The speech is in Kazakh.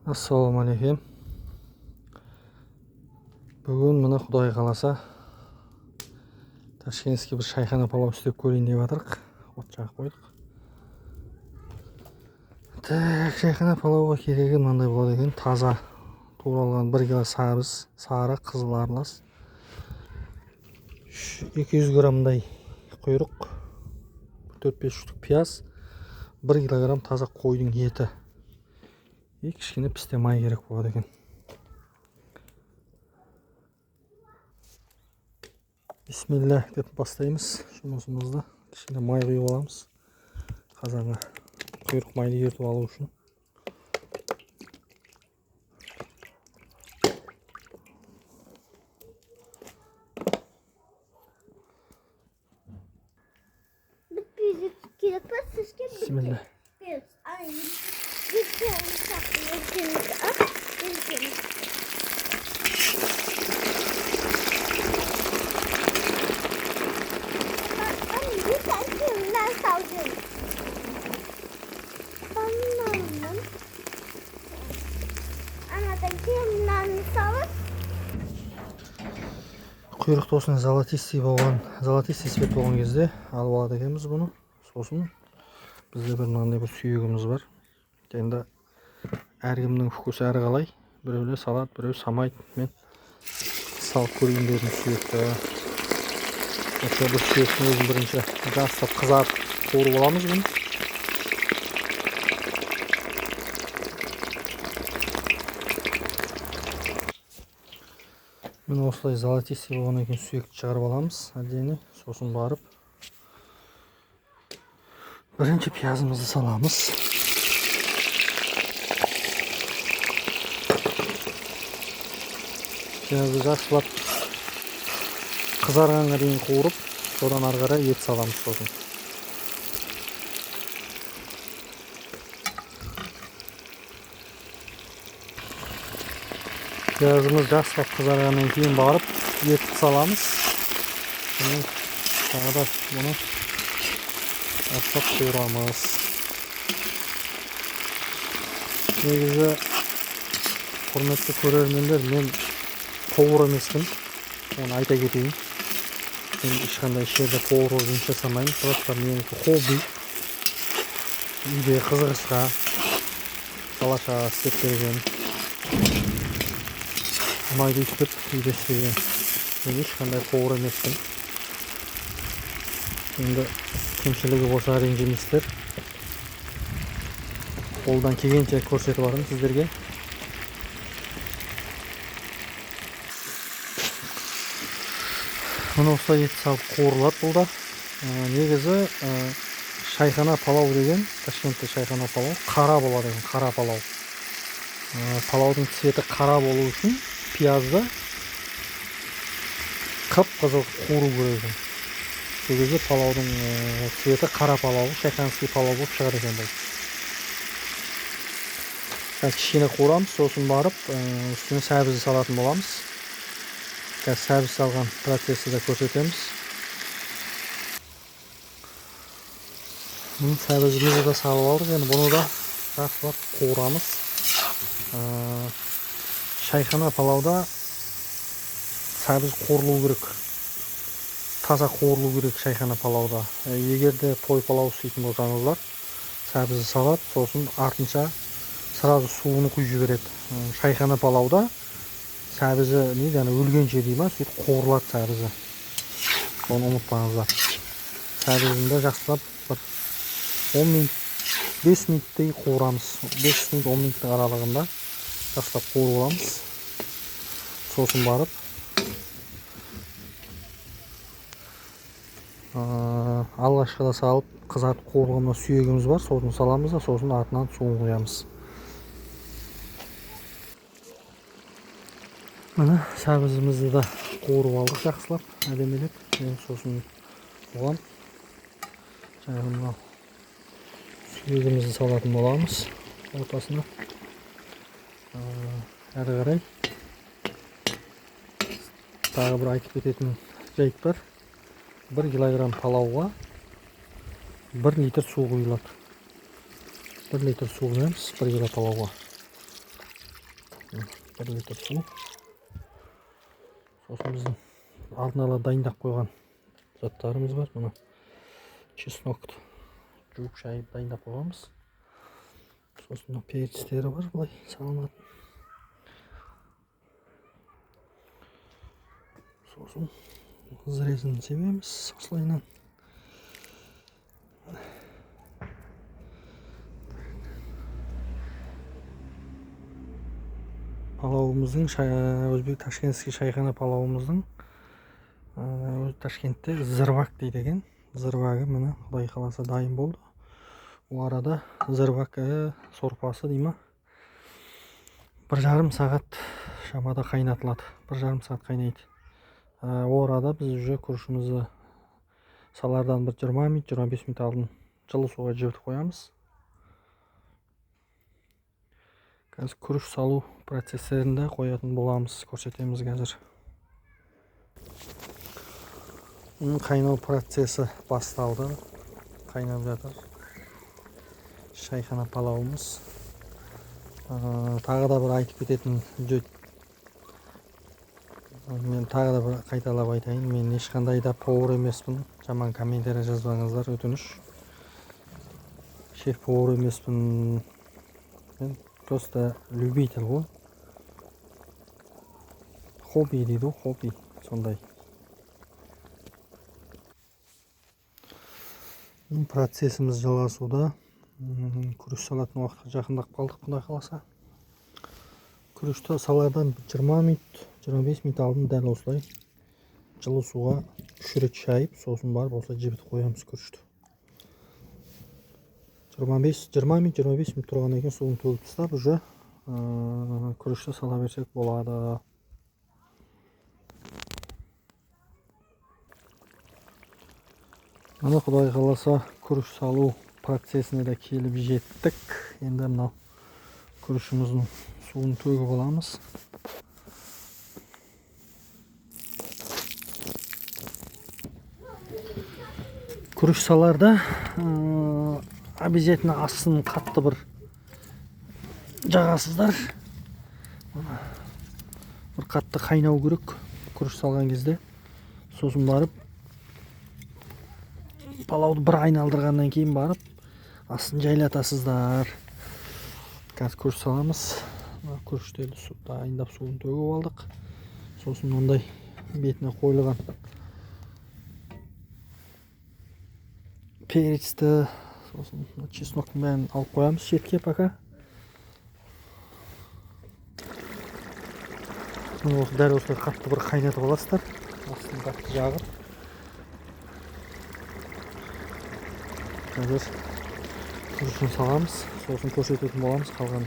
Ассалаумағалейкум. Бүгін мына Құдай қаласа Ташкентский бір шайхана палау істеп көрейін деп жатырық. От жағып қойдық. Так, шайхана палауға керегі мынандай болады екен. Таза туралған 1 кило сабыз, сары, қызыл аралас. 200 граммдай құйрық, 4-5 штук пияз, 1 килограмм таза қойдың еті. Кішкене пісте май керек болады екен. Бисмилля деп бастаймыз жұмысымызды. Кішкене май құйып аламыз қазанға. Құйрық майды ертіп алу үшін. Бисмилля. Құйрықты осыны золотистый цвет болған кезде алып алады екенбіз бұны. Сосын бізде бір мынандай бір сүйегіміз бар. Енді әркімнің вкусы әрі қалай. Біреулер салат, біреу самайды. Мен салып көрейін дедім сүйекті. Осы бір сүйектің өзін бірінші жастап қызартып қуырып аламыз бұны. Мен осылай золотистый болғаннан кейін сүйекті шығарып аламыз отдельно. Сосын барып бірінші пиязымызды саламыз. Пиязды жақсылап қызарғанға дейін қуырып, содан ары қарай ет саламыз сосын. Пиязымыз жақсылап қызарғаннан кейін барып етті саламыз. Тағы да бұны жақсылап қуырамыз. Негізі құрметті көрермендер, мен повар емеспін. Оны айта кетейін. Мен ешқандай жерде повар жұмыс жасамаймын. Просто менікі хобби. Үйде қызығысқа балаша істеп берген. Ұнайды өйтіп үйде істеген. Мен ешқандай повар емеспін. Енді кемшілігі болса ренжімейсіздер. Қолдан келгенше көрсетіп бармын сіздерге. Мұны осылай ет салып қуырылады бұл да. Негізі шайхана палау деген, Ташкентте шайхана палау қара болады екен, қара палау. Палаудың цветі қара болу үшін пиязды қып-қызыл қуыру керек екен. Сол кезде палаудың цветі қара палау, шайханский палау болып шығады екен бұл. Кішкене қуырамыз, сосын барып үстіне сәбізді салатын боламыз. Сәбіз салған процесті де көрсетеміз. Сәбізімізді де салып алдық, енді бұны да жақсылап қуырамыз. Шайхана палауда сәбіз қуырылу керек. Таза қуырылу керек шайхана палауда. Егер де той палау істейтін болсаңыздар, сәбізді салады, сосын артынша сразу суыны құйып жібереді. Шайхана палауда сәбізі өлгенше дей ма, сөйтіп қуырылады сәбізі. Оны ұмытпаңыздар. Сәбізінде жақсылап 10 минут, 5 минуттей қуырамыз. 5 минут, 10 минуттың аралығында жақсылап қуырып аламыз. Сосын барып алғашқыда салып қызартып қуырылған сүйегіміз бар, сосын саламыз да, сосын артынан суын құямыз. Мына сәбізімізді де қуырып алдық жақсылап, әдемелеп. Сосын оған сүйегімізді салатын боламыз ортасына. Әрі қарай тағы бір айтып кететін жайт бар. 1 килограмм палауға 1 литр су құйылады. 1 литр су құямыз 1 кило палауға. 1 литр су. Сосын біздің алдын ала дайындап қойған заттарымыз бар. Мына чеснокты жуып шайып дайындап қойғанбыз. Сосын перецтері бар, былай салынатын. Сосын зрезін себеміз осылайынан. Палауымыздың, өзбек ташкентский шайхана палауымыздың Ташкентте зырвак дейді екен. Зырвагы міне Құдай қаласа дайын болды. Ол арада зырвак сорпасы дейма 1,5 сағат шамада қайнатылады. 1,5 сағат қайнайды. Ол арада біз уже күрішімізді салардан бір 20 минут, 25 минут алдын жылы суға жібітіп қоямыз. Қазір күріш салу процесстерінде қоятын боламыз, көрсетеміз қазір. Қайнау процесі басталды. Қайнап жатыр. Шайхана палауымыз. Тағы да бір айтып кететін жөт. Мен тағы да бір қайталап айтайын. Мен ешқандай да повар емеспін. Жаман комментарий жазбаңыздар, өтініш. Шеф повар емеспін. Мен просто любитель ғой. Хобби дейді, хобби. Сондай. Процесіміз жалғасуда. Күріш салатын уақытқа жақындап қалдық, Құдай қаласа. Күрішті салардан 20 минут, 25 минут алдын дәл осылай жылы суға 3 рет шайып, сосын барып осылай жібітіп қоямыз күрішті. 20 минут, 25 минут тұрғаннан кейін суын төгіп тастап, уже күрішті сала берсек болады. Ана Құдай қаласа күріш салу процесіне де келіп жеттік. Енді мынау күрішіміздің суын төгіп аламыз. Күріш саларда обязательно астын қатты бір жағасыздар. Бір қатты қайнау керек күріш салған кезде. Сосын барып палауды бір айналдырғаннан кейін барып астын жайлатасыздар. Қазір күріш саламыз. Күріштерді дайындап суын төгіп алдық. Сосын ондай бетіне қойылған перецті, сосын чесноктың бәрін алып қоямыз шетке пока. Дәл осылай қатты бір қайнатып аласыздар. Астын қатты жағып. Қазір күрішін саламыз, сосын көрсететін боламыз қалған.